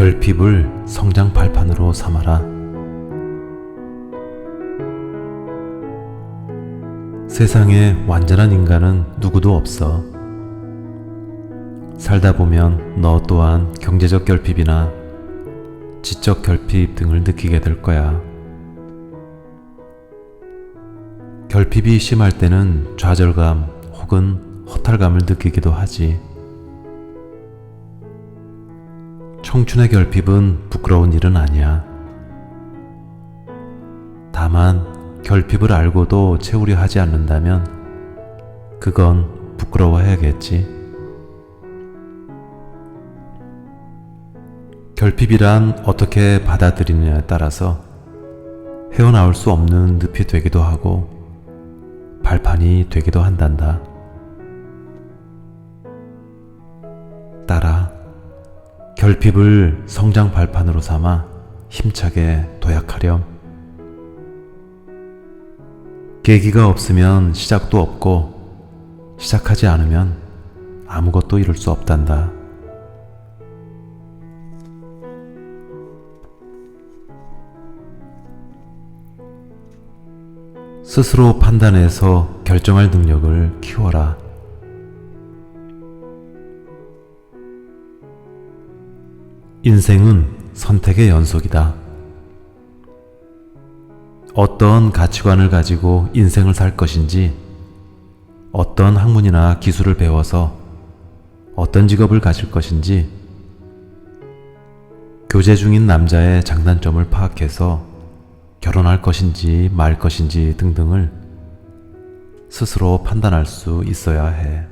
결핍을 성장 발판으로 삼아라. 세상에 완전한 인간은 누구도 없어. 살다 보면 너 또한 경제적 결핍이나 지적 결핍 등을 느끼게 될 거야. 결핍이 심할 때는 좌절감 혹은 허탈감을 느끼기도 하지. 청춘의 결핍은 부끄러운 일은 아니야. 다만 결핍을 알고도 채우려 하지 않는다면 그건 부끄러워해야겠지. 결핍이란 어떻게 받아들이느냐에 따라서 헤어나올 수 없는 늪이 되기도 하고 발판이 되기도 한단다. 따라 결핍을 성장 발판으로 삼아 힘차게 도약하렴. 계기가 없으면 시작도 없고 시작하지 않으면 아무것도 이룰 수 없단다. 스스로 판단해서 결정할 능력을 키워라. 인생은 선택의 연속이다. 어떤 가치관을 가지고 인생을 살 것인지, 어떤 학문이나 기술을 배워서 어떤 직업을 가질 것인지, 교제 중인 남자의 장단점을 파악해서 결혼할 것인지 말 것인지 등등을 스스로 판단할 수 있어야 해.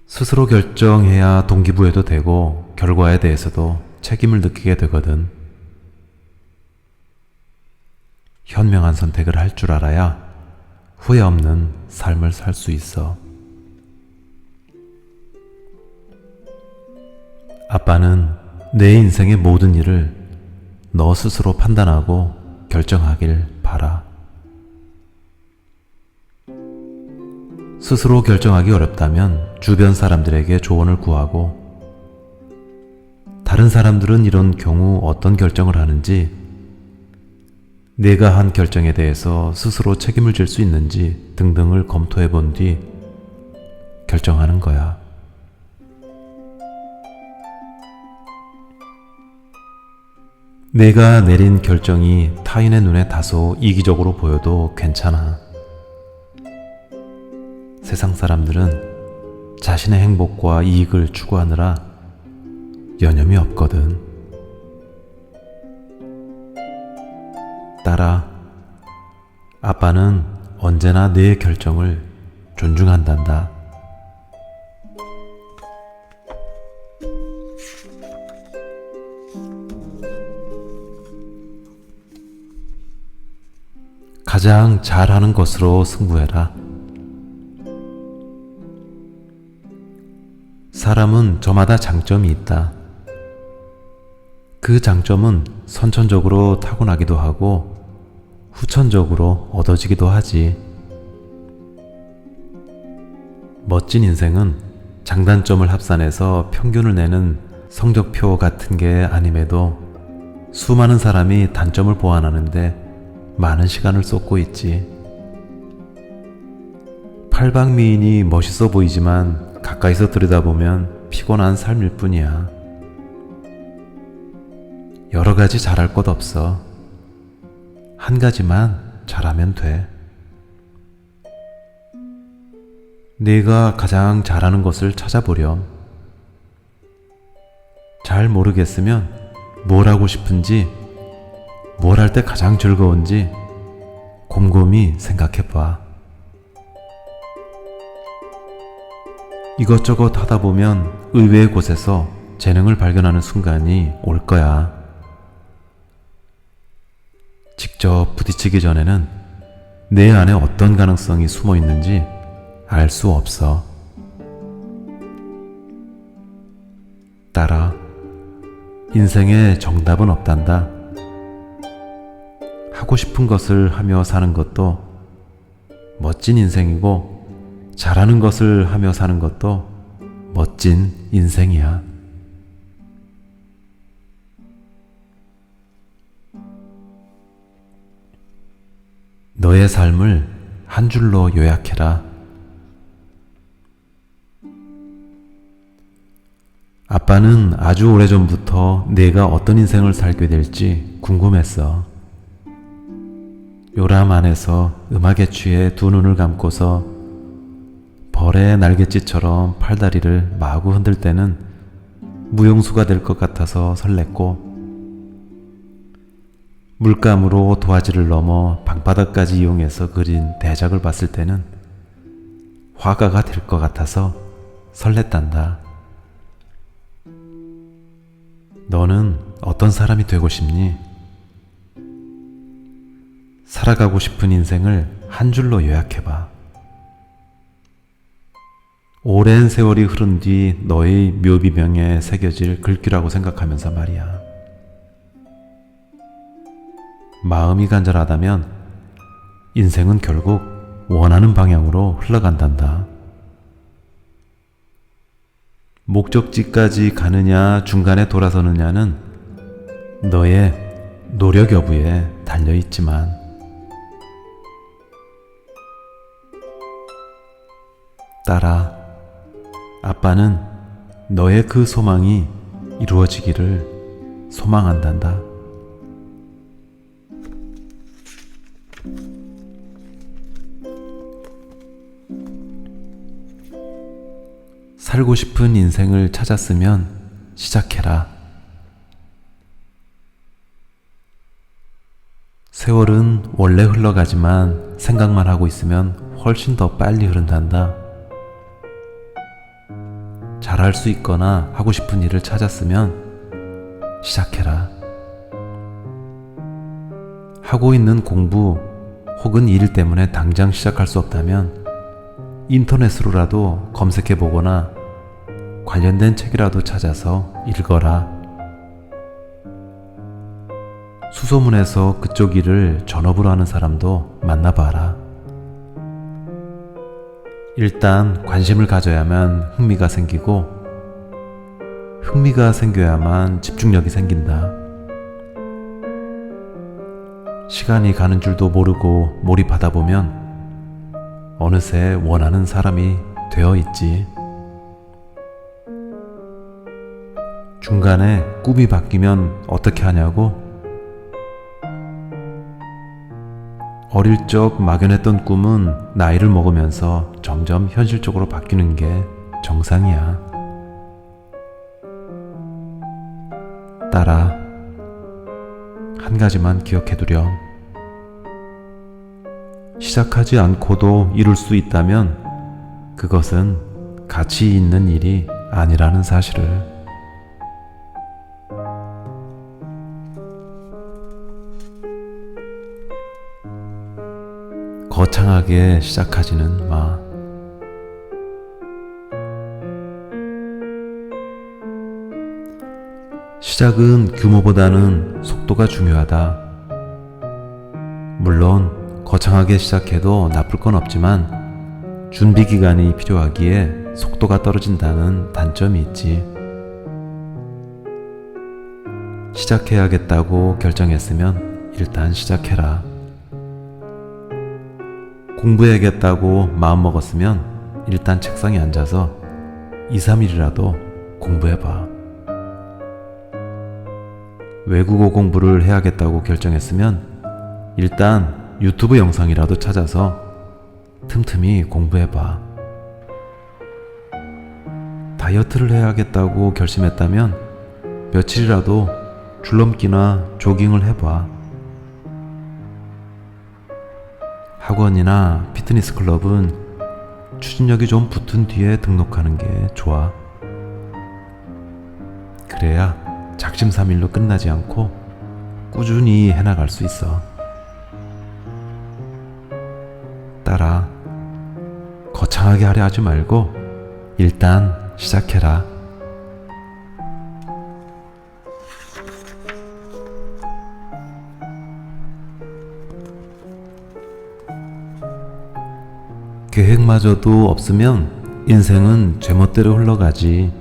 스스로 결정해야 동기부여도 되고 결과에 대해서도 책임을 느끼게 되거든. 현명한 선택을 할 줄 알아야 후회 없는 삶을 살 수 있어. 아빠는 내 인생의 모든 일을 너 스스로 판단하고 결정하길 바라. 스스로 결정하기 어렵다면 주변 사람들에게 조언을 구하고, 다른 사람들은 이런 경우 어떤 결정을 하는지, 내가 한 결정에 대해서 스스로 책임을 질 수 있는지 등등을 검토해 본 뒤 결정하는 거야. 내가 내린 결정이 타인의 눈에 다소 이기적으로 보여도 괜찮아. 세상 사람들은 자신의 행복과 이익을 추구하느라 여념이 없거든. 따라 아빠는 언제나 내 결정을 존중한단다. 가장 잘하는 것으로 승부해라. 사람은 저마다 장점이 있다. 그 장점은 선천적으로 타고나기도 하고 후천적으로 얻어지기도 하지. 멋진 인생은 장단점을 합산해서 평균을 내는 성적표 같은 게 아님에도 수많은 사람이 단점을 보완하는데 많은 시간을 쏟고 있지. 팔방미인이 멋있어 보이지만 가까이서 들여다보면 피곤한 삶일 뿐이야. 여러 가지 잘할 것 없어. 한 가지만 잘하면 돼. 내가 가장 잘하는 것을 찾아보렴. 잘 모르겠으면 뭘 하고 싶은지, 뭘 할 때 가장 즐거운지 곰곰이 생각해봐. 이것저것 하다 보면 의외의 곳에서 재능을 발견하는 순간이 올 거야. 직접 부딪히기 전에는 내 안에 어떤 가능성이 숨어 있는지 알 수 없어. 따라 인생에 정답은 없단다. 하고 싶은 것을 하며 사는 것도 멋진 인생이고, 잘하는 것을 하며 사는 것도 멋진 인생이야. 너의 삶을 한 줄로 요약해라. 아빠는 아주 오래전부터 내가 어떤 인생을 살게 될지 궁금했어. 요람 안에서 음악에 취해 두 눈을 감고서 벌의 날갯짓처럼 팔다리를 마구 흔들 때는 무용수가 될 것 같아서 설렜고, 물감으로 도화지를 넘어 방바닥까지 이용해서 그린 대작을 봤을 때는 화가가 될 것 같아서 설렜단다. 너는 어떤 사람이 되고 싶니? 살아가고 싶은 인생을 한 줄로 요약해봐. 오랜 세월이 흐른 뒤 너의 묘비명에 새겨질 글귀라고 생각하면서 말이야. 마음이 간절하다면 인생은 결국 원하는 방향으로 흘러간단다. 목적지까지 가느냐 중간에 돌아서느냐는 너의 노력 여부에 달려있지만, 딸아, 아빠는 너의 그 소망이 이루어지기를 소망한단다. 살고 싶은 인생을 찾았으면 시작해라. 세월은 원래 흘러가지만 생각만 하고 있으면 훨씬 더 빨리 흐른단다. 잘할 수 있거나 하고 싶은 일을 찾았으면 시작해라. 하고 있는 공부 혹은 일 때문에 당장 시작할 수 없다면 인터넷으로라도 검색해 보거나 관련된 책이라도 찾아서 읽어라. 수소문해서 그쪽 일을 전업으로 하는 사람도 만나봐라. 일단 관심을 가져야만 흥미가 생기고, 흥미가 생겨야만 집중력이 생긴다. 시간이 가는 줄도 모르고 몰입하다 보면 어느새 원하는 사람이 되어 있지. 중간에 꿈이 바뀌면 어떻게 하냐고? 어릴 적 막연했던 꿈은 나이를 먹으면서 점점 현실적으로 바뀌는 게 정상이야. 딸아, 한 가지만 기억해두렴. 시작하지 않고도 이룰 수 있다면 그것은 가치 있는 일이 아니라는 사실을. 거창하게 시작하지는 마. 시작은 규모보다는 속도가 중요하다. 물론 거창하게 시작해도 나쁠 건 없지만 준비 기간이 필요하기에 속도가 떨어진다는 단점이 있지. 시작해야겠다고 결정했으면 일단 시작해라. 공부해야겠다고 마음먹었으면 일단 책상에 앉아서 2, 3일이라도 공부해봐. 외국어 공부를 해야겠다고 결정했으면 일단 유튜브 영상이라도 찾아서 틈틈이 공부해봐. 다이어트를 해야겠다고 결심했다면 며칠이라도 줄넘기나 조깅을 해봐. 학원이나 피트니스 클럽은 추진력이 좀 붙은 뒤에 등록하는 게 좋아. 그래야 작심삼일로 끝나지 않고 꾸준히 해나갈 수 있어. 딸아, 거창하게 하려 하지 말고 일단 시작해라. 계획마저도 없으면 인생은 제멋대로 흘러가지.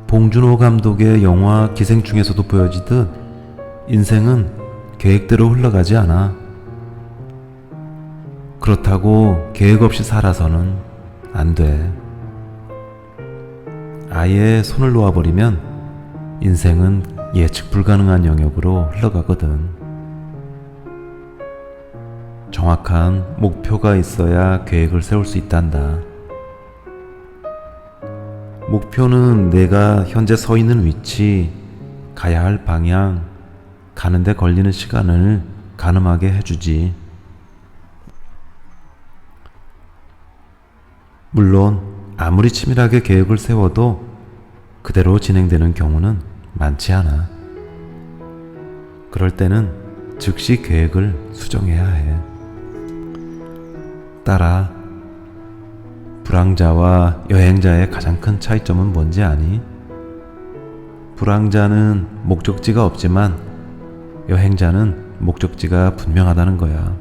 봉준호 감독의 영화 기생충에서도 보여지듯 인생은 계획대로 흘러가지 않아. 그렇다고 계획 없이 살아서는 안 돼. 아예 손을 놓아버리면 인생은 예측 불가능한 영역으로 흘러가거든. 정확한 목표가 있어야 계획을 세울 수 있단다. 목표는 내가 현재 서 있는 위치, 가야 할 방향, 가는데 걸리는 시간을 가늠하게 해주지. 물론 아무리 치밀하게 계획을 세워도 그대로 진행되는 경우는 많지 않아. 그럴 때는 즉시 계획을 수정해야 해. 따라, 불황자와 여행자의 가장 큰 차이점은 뭔지 아니? 불황자는 목적지가 없지만 여행자는 목적지가 분명하다는 거야.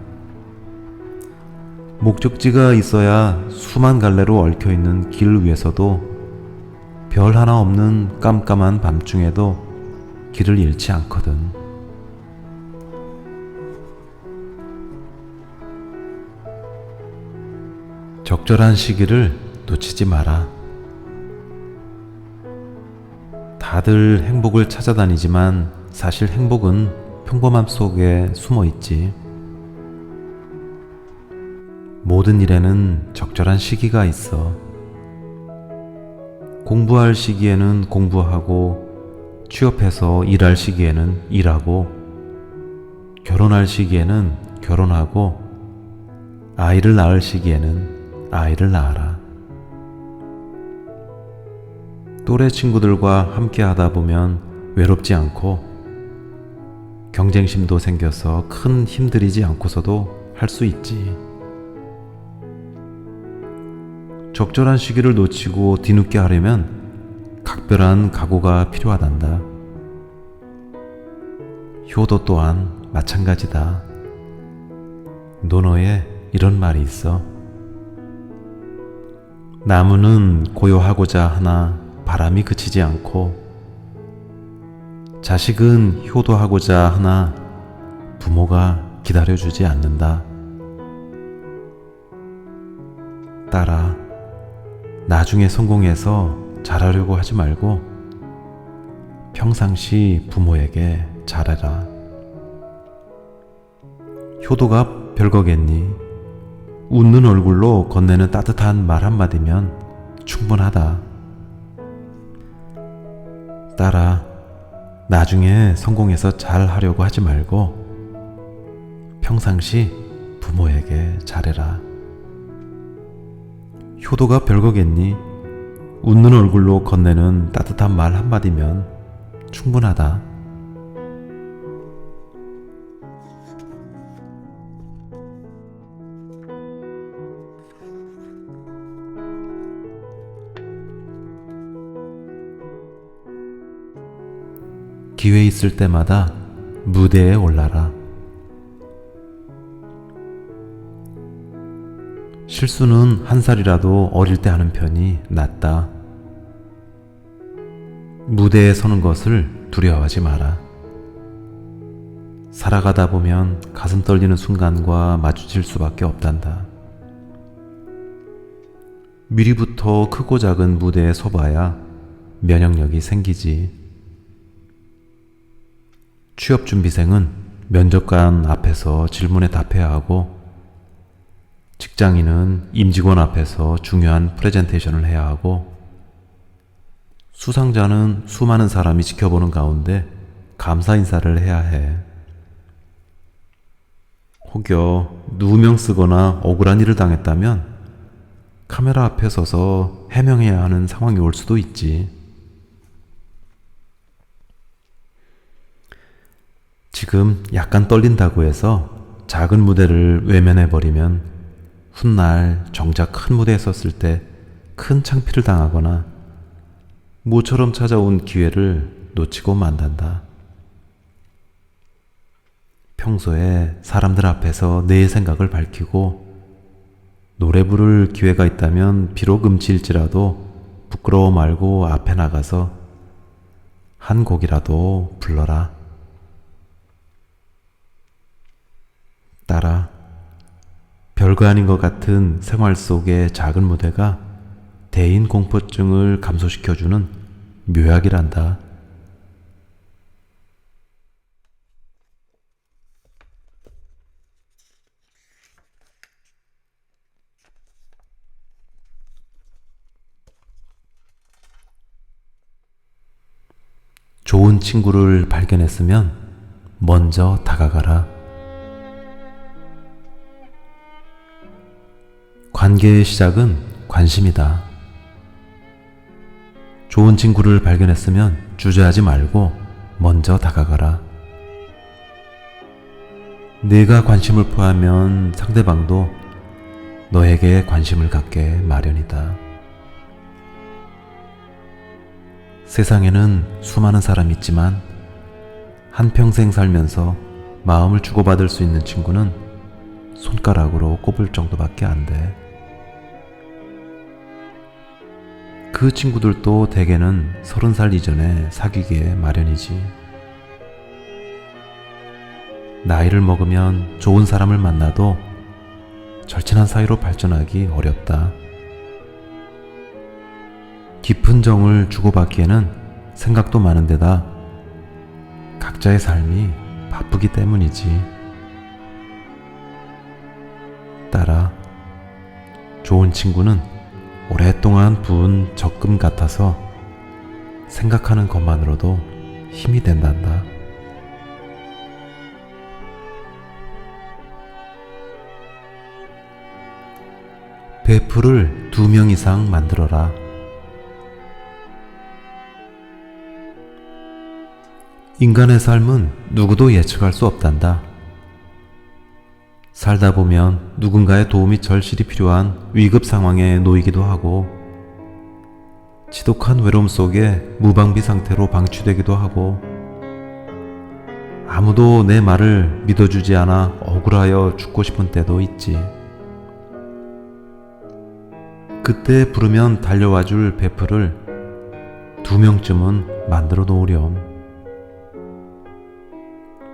목적지가 있어야 수만 갈래로 얽혀있는 길 위에서도 별 하나 없는 깜깜한 밤중에도 길을 잃지 않거든. 적절한 시기를 놓치지 마라. 다들 행복을 찾아다니지만 사실 행복은 평범함 속에 숨어 있지. 모든 일에는 적절한 시기가 있어. 공부할 시기에는 공부하고, 취업해서 일할 시기에는 일하고, 결혼할 시기에는 결혼하고, 아이를 낳을 시기에는 아이를 낳아라. 또래 친구들과 함께 하다 보면 외롭지 않고, 경쟁심도 생겨서 큰 힘들이지 않고서도 할 수 있지. 적절한 시기를 놓치고 뒤늦게 하려면 각별한 각오가 필요하단다. 효도 또한 마찬가지다. 논어에 이런 말이 있어. 나무는 고요하고자 하나 바람이 그치지 않고, 자식은 효도하고자 하나 부모가 기다려주지 않는다. 따라 나중에 성공해서 잘하려고 하지 말고 평상시 부모에게 잘해라. 효도가 별거겠니? 웃는 얼굴로 건네는 따뜻한 말 한마디면 충분하다. 따라 나중에 성공해서 잘하려고 하지 말고 평상시 부모에게 잘해라. 효도가 별거겠니? 웃는 얼굴로 건네는 따뜻한 말 한마디면 충분하다. 기회 있을 때마다 무대에 올라라. 실수는 한 살이라도 어릴 때 하는 편이 낫다. 무대에 서는 것을 두려워하지 마라. 살아가다 보면 가슴 떨리는 순간과 마주칠 수밖에 없단다. 미리부터 크고 작은 무대에 서봐야 면역력이 생기지. 취업준비생은 면접관 앞에서 질문에 답해야 하고, 직장인은 임직원 앞에서 중요한 프레젠테이션을 해야 하고, 수상자는 수많은 사람이 지켜보는 가운데 감사 인사를 해야 해. 혹여 누명 쓰거나 억울한 일을 당했다면 카메라 앞에 서서 해명해야 하는 상황이 올 수도 있지. 지금 약간 떨린다고 해서 작은 무대를 외면해버리면 훗날 정작 큰 무대에 섰을 때 큰 창피를 당하거나 모처럼 찾아온 기회를 놓치고 만단다. 평소에 사람들 앞에서 내 생각을 밝히고 노래 부를 기회가 있다면 비록 음치일지라도 부끄러워 말고 앞에 나가서 한 곡이라도 불러라. 딸아, 별거 아닌 것 같은 생활 속의 작은 무대가 대인 공포증을 감소시켜주는 묘약이란다. 좋은 친구를 발견했으면 먼저 다가가라. 관계의 시작은 관심이다. 좋은 친구를 발견했으면 주저하지 말고 먼저 다가가라. 내가 관심을 표하면 상대방도 너에게 관심을 갖게 마련이다. 세상에는 수많은 사람이 있지만 한평생 살면서 마음을 주고받을 수 있는 친구는 손가락으로 꼽을 정도밖에 안 돼. 그 친구들도 대개는 30살 이전에 사귀기에 마련이지. 나이를 먹으면 좋은 사람을 만나도 절친한 사이로 발전하기 어렵다. 깊은 정을 주고받기에는 생각도 많은 데다 각자의 삶이 바쁘기 때문이지. 딸아, 좋은 친구는 오랫동안 부은 적금 같아서 생각하는 것만으로도 힘이 된단다. 베프를 2명 이상 만들어라. 인간의 삶은 누구도 예측할 수 없단다. 살다 보면 누군가의 도움이 절실히 필요한 위급 상황에 놓이기도 하고, 지독한 외로움 속에 무방비 상태로 방치되기도 하고, 아무도 내 말을 믿어주지 않아 억울하여 죽고 싶은 때도 있지. 그때 부르면 달려와줄 베프를 2명쯤은 만들어 놓으렴.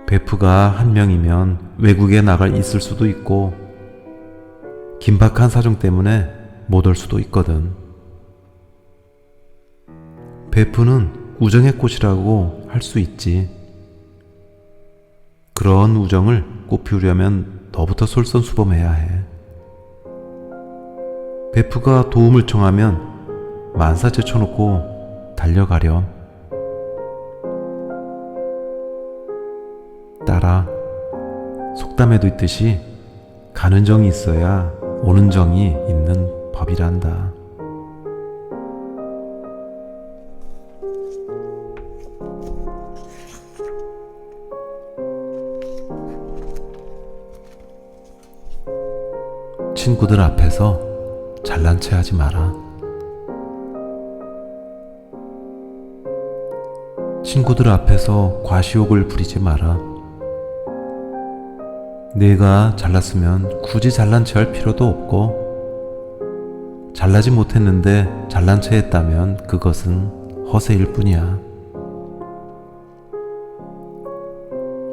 베프가 1명이면 외국에 나가 있을 수도 있고 긴박한 사정 때문에 못 올 수도 있거든. 베프는 우정의 꽃이라고 할 수 있지. 그런 우정을 꽃피우려면 너부터 솔선수범해야 해. 베프가 도움을 청하면 만사 제쳐놓고 달려가렴. 딸아, 속담에도 있듯이 가는 정이 있어야 오는 정이 있는 법이란다. 친구들 앞에서 잘난 체 하지 마라. 친구들 앞에서 과시욕을 부리지 마라. 내가 잘났으면 굳이 잘난 체 할 필요도 없고, 잘나지 못했는데 잘난 체 했다면 그것은 허세일 뿐이야.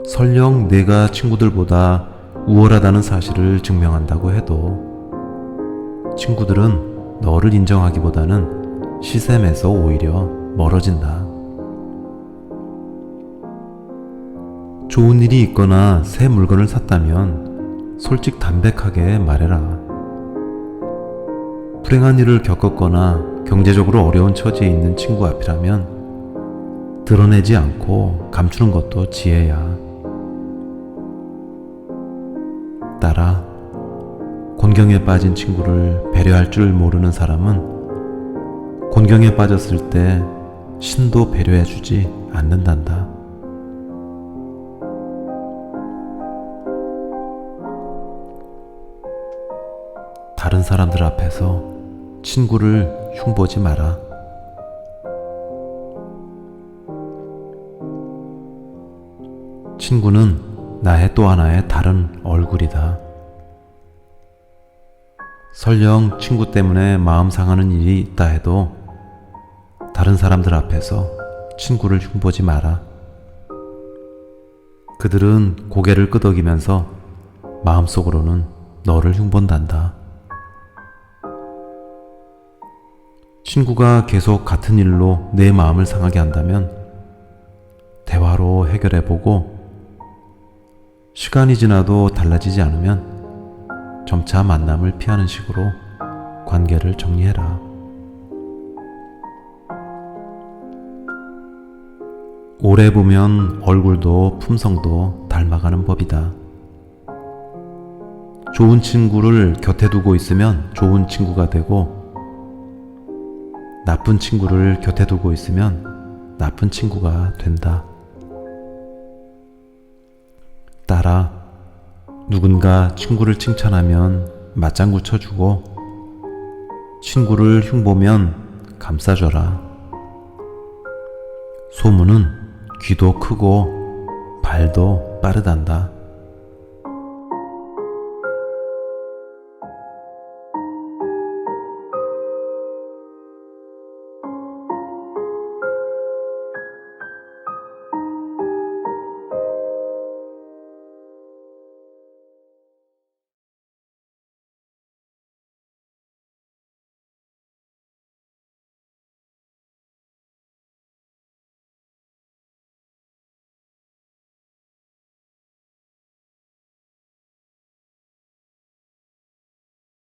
설령 내가 친구들보다 우월하다는 사실을 증명한다고 해도 친구들은 너를 인정하기보다는 시샘에서 오히려 멀어진다. 좋은 일이 있거나 새 물건을 샀다면 솔직 담백하게 말해라. 불행한 일을 겪었거나 경제적으로 어려운 처지에 있는 친구 앞이라면 드러내지 않고 감추는 것도 지혜야. 딸아, 곤경에 빠진 친구를 배려할 줄 모르는 사람은 곤경에 빠졌을 때 신도 배려해주지 않는단다. 다른 사람들 앞에서 친구를 흉보지 마라. 친구는 나의 또 하나의 다른 얼굴이다. 설령 친구 때문에 마음 상하는 일이 있다 해도 다른 사람들 앞에서 친구를 흉보지 마라. 그들은 고개를 끄덕이면서 마음속으로는 너를 흉본단다. 친구가 계속 같은 일로 내 마음을 상하게 한다면 대화로 해결해보고 시간이 지나도 달라지지 않으면 점차 만남을 피하는 식으로 관계를 정리해라. 오래 보면 얼굴도 품성도 닮아가는 법이다. 좋은 친구를 곁에 두고 있으면 좋은 친구가 되고 나쁜 친구를 곁에 두고 있으면 나쁜 친구가 된다. 따라 누군가 친구를 칭찬하면 맞장구 쳐주고 친구를 흉보면 감싸줘라. 소문은 귀도 크고 발도 빠르단다.